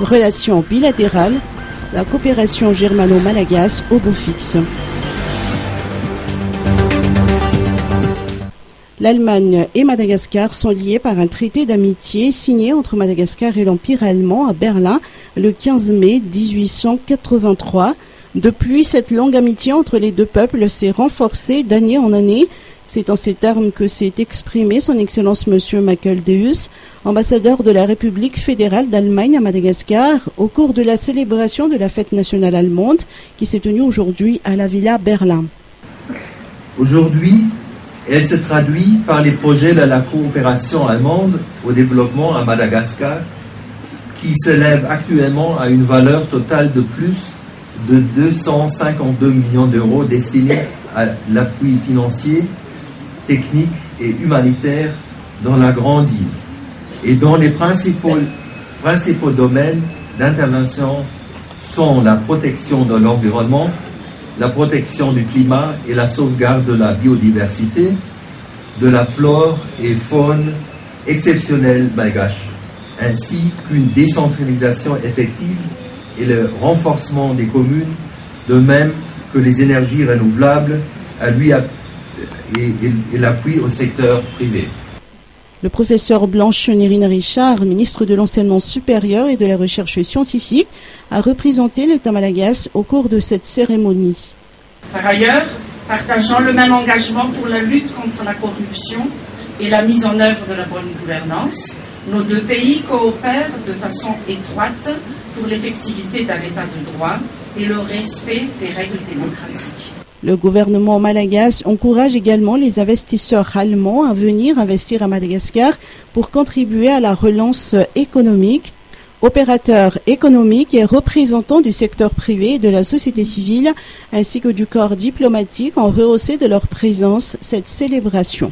Relations bilatérales, la coopération germano-malagasy au beau fixe. L'Allemagne et Madagascar sont liés par un traité d'amitié signé entre Madagascar et l'Empire allemand à Berlin le 15 mai 1883. Depuis, cette longue amitié entre les deux peuples s'est renforcée d'année en année. C'est en ces termes que s'est exprimé son Excellence Monsieur Makeldeus, ambassadeur de la République fédérale d'Allemagne à Madagascar, au cours de la célébration de la fête nationale allemande qui s'est tenue aujourd'hui à la Villa Berlin. Aujourd'hui, elle se traduit par les projets de la coopération allemande au développement à Madagascar, qui s'élève actuellement à une valeur totale de plus de 252 millions d'euros destinés à l'appui financier, technique et humanitaire dans la grande île, et dont les principaux domaines d'intervention sont la protection de l'environnement, la protection du climat et la sauvegarde de la biodiversité, de la flore et faune exceptionnelle malgache, ainsi qu'une décentralisation effective et le renforcement des communes, de même que les énergies renouvelables et l'appui au secteur privé. Le professeur Blanche Nérine Richard, ministre de l'Enseignement supérieur et de la Recherche scientifique, a représenté l'État malagasy au cours de cette cérémonie. Par ailleurs, partageant le même engagement pour la lutte contre la corruption et la mise en œuvre de la bonne gouvernance, nos deux pays coopèrent de façon étroite pour l'effectivité d'un État de droit et le respect des règles démocratiques. Le gouvernement malagasy encourage également les investisseurs allemands à venir investir à Madagascar pour contribuer à la relance économique. Opérateurs économiques et représentants du secteur privé et de la société civile, ainsi que du corps diplomatique, ont rehaussé de leur présence cette célébration.